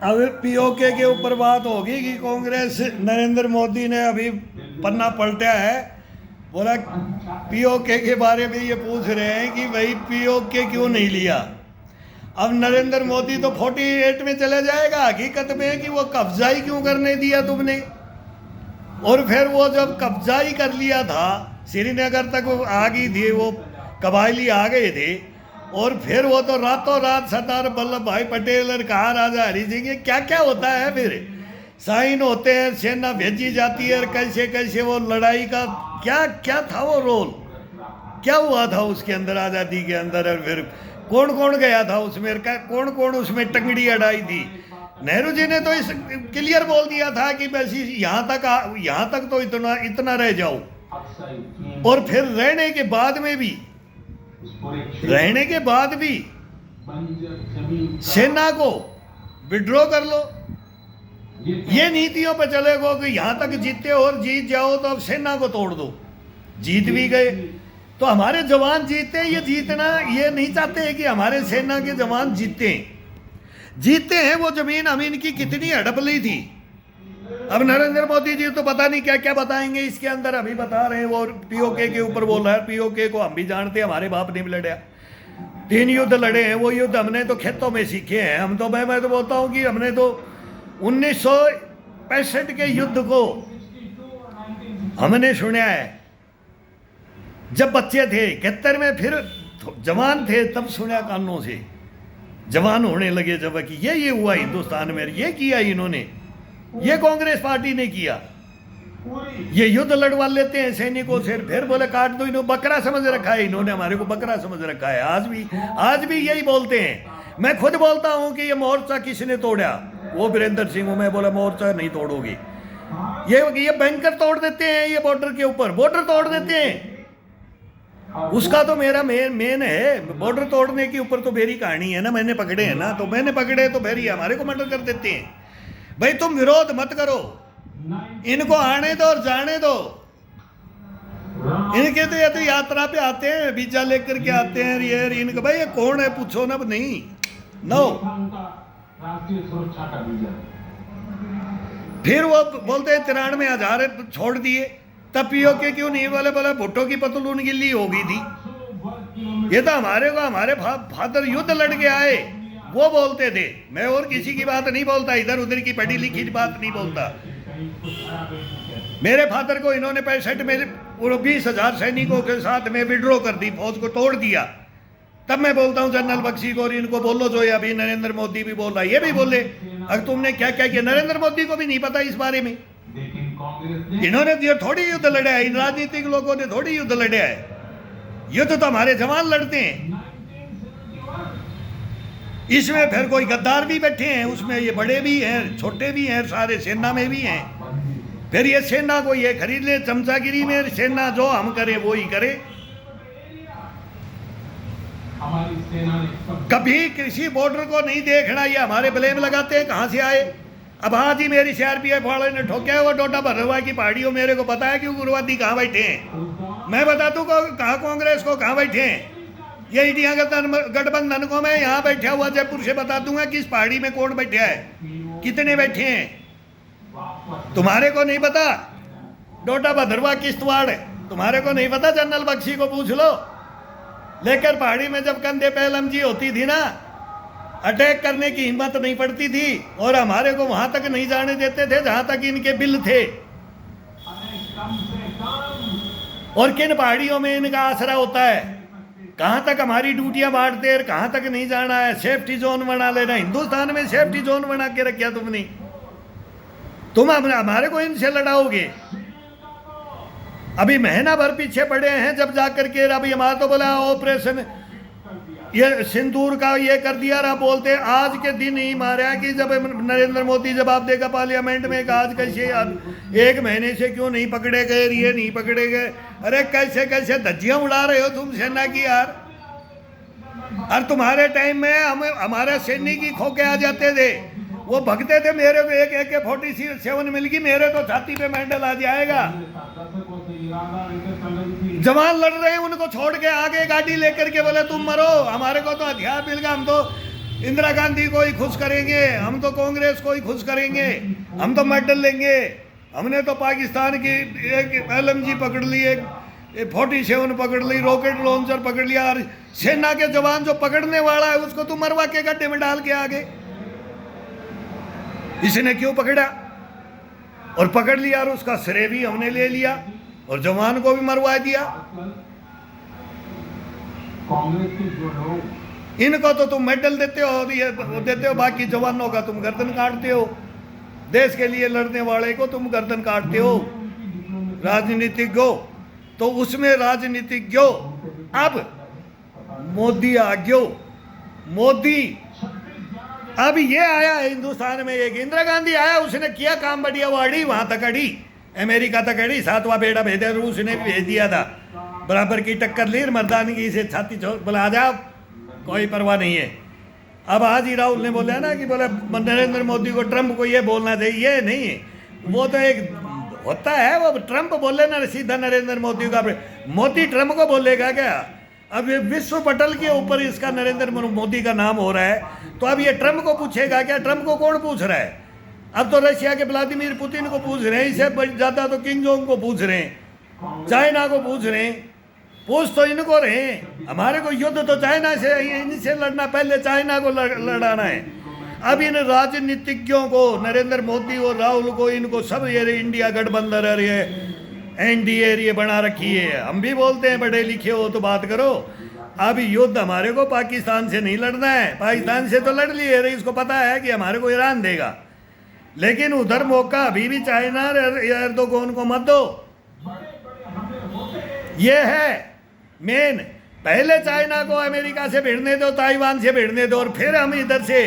अब पीओके के ऊपर बात होगी कि कांग्रेस नरेंद्र मोदी ने अभी पन्ना पलटा है, बोला पीओके के बारे में ये पूछ रहे हैं कि भाई पीओके क्यों नहीं लिया। अब नरेंद्र मोदी तो 48 में चले जाएगा, हकीकत में कि वो कब्जा ही क्यों करने दिया तुमने। और फिर वो जब कब्जा ही कर लिया था, श्रीनगर तक वो आ गई थी, वो कबायली आ गए थे, और फिर वो तो रातों रात सरदार वल्लभ भाई पटेल और कहा राजा हरि सिंह, ये क्या क्या होता है। फिर साइन होते हैं, सेना भेजी जाती है, और कैसे कैसे वो लड़ाई का क्या क्या था वो रोल, क्या हुआ था उसके अंदर आज़ादी के अंदर, और फिर कौन कौन गया था उसमें, कौन कौन उसमें टंगड़ी अड़ाई थी। नेहरू जी ने तो इस क्लियर बोल दिया था कि बस यहाँ तक तो इतना रह जाओ। और फिर रहने के बाद भी सेना को विड्रॉ कर लो। ये नीतियों पे चले गो कि यहाँ तक जीते और जीत जाओ तो अब सेना को तोड़ दो। जीत भी गए तो हमारे जवान जीते, ये जीतना ये नहीं चाहते हैं कि हमारे सेना के जवान जीते हैं। वो जमीन अमीन की कितनी हड़पली थी। अब नरेंद्र मोदी जी तो पता नहीं क्या क्या बताएंगे इसके अंदर, अभी बता रहे हैं वो पीओके के ऊपर बोल रहा है। पीओके को हम भी जानते हैं, हमारे बाप ने भी लड़ा, 3 युद्ध लड़े हैं। वो युद्ध हमने तो खेतों में सीखे हैं। हम तो मैं तो बोलता हूँ कि हमने तो 1965 के युद्ध को हमने सुना है जब बच्चे थे। 71 में फिर जवान थे तब सुना कानों से, जवान होने लगे जब कि ये हुआ हिंदुस्तान में, ये किया इन्होंने, ये कांग्रेस पार्टी ने किया। ये युद्ध लड़वा लेते हैं सैनिकों से, फिर बोले काट दो, इन्होंने बकरा समझ रखा है, इन्होंने हमारे को बकरा समझ रखा है। आज भी यही बोलते हैं। मैं खुद बोलता हूं कि ये मोर्चा किसने तोड़ा, वो वीरेंद्र सिंह। मैं बोला मोर्चा नहीं तोड़ोगे, ये बैंकर तोड़ देते हैं, ये बॉर्डर के ऊपर बॉर्डर तोड़ देते हैं। उसका तो मेरा मेन है, बॉर्डर तोड़ने के ऊपर तो मेरी कहानी है ना, मैंने पकड़े हैं ना, तो मैंने पकड़े तो फिर ये हमारे को मर्डर कर देते हैं। भाई तुम विरोध मत करो, इनको आने दो और जाने दो। इनके तो ये तो यात्रा पे आते हैं, वीजा लेकर के आते हैं, ये इनका भाई ये कौन है पूछो ना, नहीं नो। फिर वो बोलते हैं 93,000 छोड़ दिए, तब पीओके क्यों नहीं बोले, बोला भुट्टो की पतलून गिल्ली हो गई थी। ये तो हमारे फादर युद्ध लड़ के आए, वो बोलते थे। मैं और किसी की बात नहीं बोलता, इधर उधर की पढ़ी लिखी बात नहीं बोलता। मेरे फादर को इन्होंने 65 में 20,000 सैनिकों के साथ में विड्रॉ कर दी, फौज को तोड़ दिया। तब मैं बोलता हूँ जनरल बख्शी को और इनको बोलो, जो ये अभी नरेंद्र मोदी भी बोल रहा है, ये भी बोले अगर तुमने क्या क्या किया। नरेंद्र मोदी को भी नहीं पता इस बारे में। इन्होंने ये थोड़ी युद्ध लड़ा है, इन राजनीतिक लोगों ने थोड़ी युद्ध लड़ा है। युद्ध तो हमारे जवान लड़ते हैं। इसमें फिर कोई गद्दार भी बैठे हैं, उसमें ये बड़े भी हैं, छोटे भी हैं, सारे सेना में भी हैं। फिर ये सेना को ये खरीद ले, चमचागिरी में सेना जो हम करें वो ही करे। कभी किसी बॉर्डर को नहीं देखना, ये हमारे ब्लेम लगाते हैं कहाँ से आए। अब आज ही मेरी सीआरपीएफ वाले ने ठोका वो डोडा भद्रवाही की पहाड़ियों, मेरे को पता है कि उग्रवादी कहाँ बैठे हैं। मैं बता दूं कहाँ कांग्रेस को कहाँ बैठे हैं। ये इंडिया गठबंधन को मैं यहाँ बैठा हुआ जयपुर से बता दूंगा किस पहाड़ी में कौन बैठा है, कितने बैठे हैं। तुम्हारे को नहीं पता डोडा भद्रवाही किश्तवाड़, तुम्हारे को नहीं पता, जनरल बख्शी को पूछ लो। लेकर पहाड़ी में जब कंधे पे LMG होती थी ना, अटैक करने की हिम्मत नहीं पड़ती थी, और हमारे को वहां तक नहीं जाने देते थे जहां तक इनके बिल थे। और किन पहाड़ियों में इनका आसरा होता है, कहां तक हमारी ड्यूटियां बांटते हैं, कहां तक नहीं जाना है। सेफ्टी जोन बना लेना, हिंदुस्तान में सेफ्टी जोन बना के रखा तुमने। तुम हमारे को इनसे लड़ाओगे। अभी महीना भर पीछे पड़े हैं, जब जाकर के अभी हमारा तो बोला ऑपरेशन ये सिंदूर का ये कर दिया रहा। बोलते आज के दिन ही मारा कि जब नरेंद्र मोदी जवाब देगा पार्लियामेंट में, आज कैसे 1 महीने से क्यों नहीं पकड़े गए, ये नहीं पकड़े गए। अरे कैसे कैसे धज्जियां उड़ा रहे हो तुम सेना की यार। और तुम्हारे टाइम में हमारे सैनिक ही खोके आ जाते थे, वो भगते थे। मेरे को एक AK-47 मिल गई, मेरे तो छाती पे मेडल आ जाएगा। जवान लड़ रहे हैं, उनको छोड़ के आगे गाड़ी लेकर के बोले तुम मरो, हमारे को तो हथियार मिल गया, हम तो इंदिरा गांधी को ही खुश करेंगे, हम तो कांग्रेस को ही खुश करेंगे, हम तो मेडल लेंगे। हमने तो पाकिस्तान की एक LMG पकड़ ली, एक 47 पकड़ ली, रॉकेट लॉन्चर पकड़ लिया, और सेना के जवान जो पकड़ने वाला है उसको तू मरवा के गड्ढे में डाल के आगे। इसने क्यों पकड़ा? और पकड़ लिया और उसका श्रेय भी हमने ले लिया और जवान को भी मरवा दिया। कांग्रेस के जो लोग, इनको तो तुम मेडल देते हो, बाकी जवानों का तुम गर्दन काटते हो। देश के लिए लड़ने वाले को तुम गर्दन काटते हो। राजनीतिज्ञों तो उसमें राजनीतिज्ञों, अब मोदी आ गयो। मोदी अब ये आया हिंदुस्तान में, एक इंदिरा गांधी आया, उसने किया काम बढ़िया, वो अड़ी वहां तक अड़ी, अमेरिका तक अड़ी, 7वां बेड़ा भेजा, रूस ने भी भेज दिया था, बराबर की टक्कर ली, मर्दानगी से छाती बोला आ जाओ, कोई परवाह नहीं है। अब आज ही राहुल ने बोला ना कि बोले नरेंद्र मोदी को, ट्रंप को ये बोलना चाहिए, ये नहीं है, वो तो एक होता है, वो ट्रंप बोले ना सीधा नरेंद्र मोदी का, मोदी ट्रंप को बोलेगा क्या? अब ये विश्व पटल के ऊपर इसका नरेंद्र मोदी का नाम हो रहा है, तो अब ये ट्रंप को पूछेगा क्या? ट्रंप को कौन पूछ रहा है? अब तो रशिया के व्लादिमीर पुतिन को पूछ रहे हैं, इससे ज़्यादा तो किंग जोंग को पूछ रहे हैं, चाइना को पूछ रहे हैं, पूछ तो इनको रहे हैं। हमारे को युद्ध तो चाइना से, इनसे लड़ना, पहले चाइना को लड़ाना है। अब इन राजनीतिज्ञों को, नरेंद्र मोदी और राहुल को, इनको सब ये इंडिया गठबंधन है, ये NDA ये बना रखी है। हम भी बोलते हैं पढ़े लिखे हो तो बात करो। अब युद्ध हमारे को पाकिस्तान से नहीं लड़ना है, पाकिस्तान से तो लड़ लिए, इसको पता है कि हमारे को ईरान देगा, लेकिन उधर मौका अभी भी चाइना एर्दोगन को मत दो। ये है मेन, पहले चाइना को अमेरिका से भिड़ने दो, ताइवान से भिड़ने दो, और फिर हम इधर से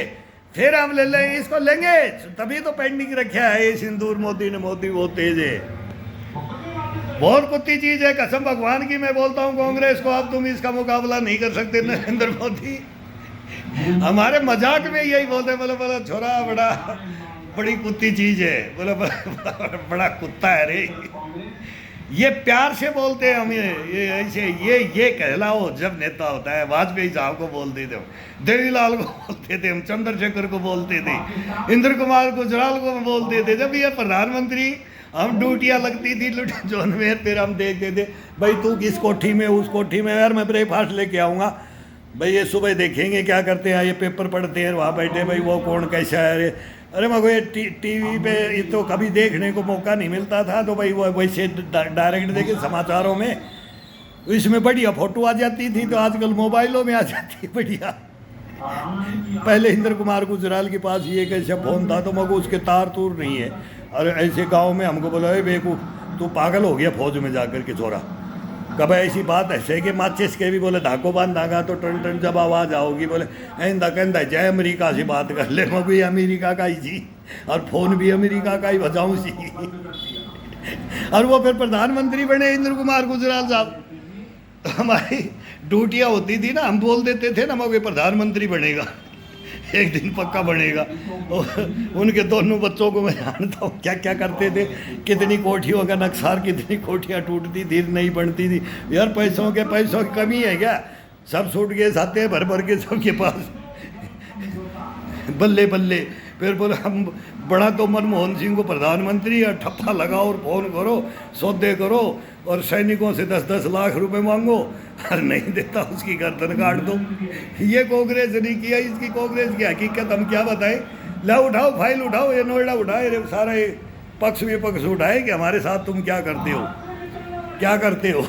फिर हम ले लेंगे, इसको लेंगे। तभी तो पेंडिंग रखा है ये सिंदूर मोदी ने। मोदी बहुत तेज है, बहुत कुत्ती चीज है, कसम भगवान की मैं बोलता हूँ कांग्रेस को, अब तुम इसका मुकाबला नहीं कर सकते नरेंद्र मोदी। हमारे मजाक में यही बोलते, बोले बोले छोरा बड़ी कुत्ती चीज है, बोले बड़ा कुत्ता है रे। ये प्यार से बोलते हैं हम, ये ऐसे ये कहलाओ जब नेता होता है। वाजपेयी साहब को बोलते थे, देवीलाल को बोलते थे, हम चंद्रशेखर को बोलते थे, इंद्र कुमार गुजराल को बोलते थे। जब ये प्रधानमंत्री, हम ड्यूटियाँ लगती थी जोन में, फिर हम देखते थे भाई तू किस कोठी में, उस कोठी में, यार मैं ब्रेकफास्ट लेके आऊँगा भाई, ये सुबह देखेंगे क्या करते हैं, ये पेपर पढ़ते हैं वहाँ बैठे, भाई वो कौन कैसा है। अरे मगर ये टीवी पे ये तो कभी देखने को मौका नहीं मिलता था, तो भाई वो वैसे डायरेक्ट देखे समाचारों में, इसमें बढ़िया फ़ोटो आ जाती थी, तो आजकल मोबाइलों में आ जाती है बढ़िया। पहले इंद्र कुमार गुजराल के पास ये कैसा फ़ोन था, तो मगर उसके तार तूर नहीं है, और ऐसे गांव में हमको बोला बेवकूफ़ तू पागल हो गया फौज में जाकर के छोरा। कब ऐसी बात ऐसे कि माचिस के भी बोले धाको बांधागा तो टन टन जब आवाज़ आओगी, बोले ऐंदा कहता जय अमेरिका से बात कर ले, मैं भी अमेरिका का ही जी, और फ़ोन भी अमेरिका का ही बजाऊँ सी। और वो फिर प्रधानमंत्री बने इंद्र कुमार गुजराल साहब। हमारी ड्यूटियाँ होती थी ना, हम बोल देते थे ना मैं प्रधानमंत्री बनेगा, एक दिन पक्का बनेगा। उनके दोनों बच्चों को मैं जानता हूँ क्या क्या करते थे, कितनी कोठियों का नक्सार, कितनी कोठियाँ टूटती थी, नहीं बनती थी। यार पैसों की कमी है क्या? सब सूट गए साथे हैं भर भर के सबके पास, बल्ले बल्ले। फिर बोले हम बड़ा तो मनमोहन सिंह को प्रधानमंत्री, और ठप्पा लगाओ और फ़ोन करो, सौदे करो, और सैनिकों से 10-10 लाख रुपए मांगो, और नहीं देता उसकी गर्दन काट दो। ये कांग्रेस नहीं किया, इसकी कांग्रेस की हकीकत हम क्या बताएं। ला उठाओ, फाइल उठाओ, ये नोएडा उठाए, सारा पक्ष विपक्ष उठाए कि हमारे साथ तुम क्या करते हो, क्या करते हो।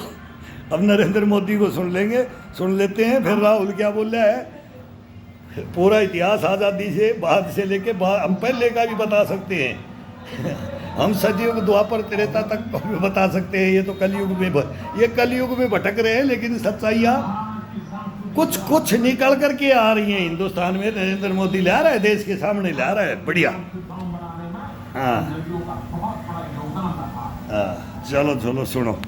अब नरेंद्र मोदी को सुन लेते हैं, फिर राहुल क्या बोल रहा है। पूरा इतिहास आज़ादी से बाद से लेके हम पहले का भी बता सकते हैं, हम सतयुग द्वापर त्रेता तक भी बता सकते हैं। ये तो कलयुग में भटक रहे हैं, लेकिन सच्चाइयाँ कुछ निकल कर के आ रही हैं हिंदुस्तान में। नरेंद्र मोदी ला रहा है, देश के सामने ला रहा है बढ़िया। हाँ चलो सुनो।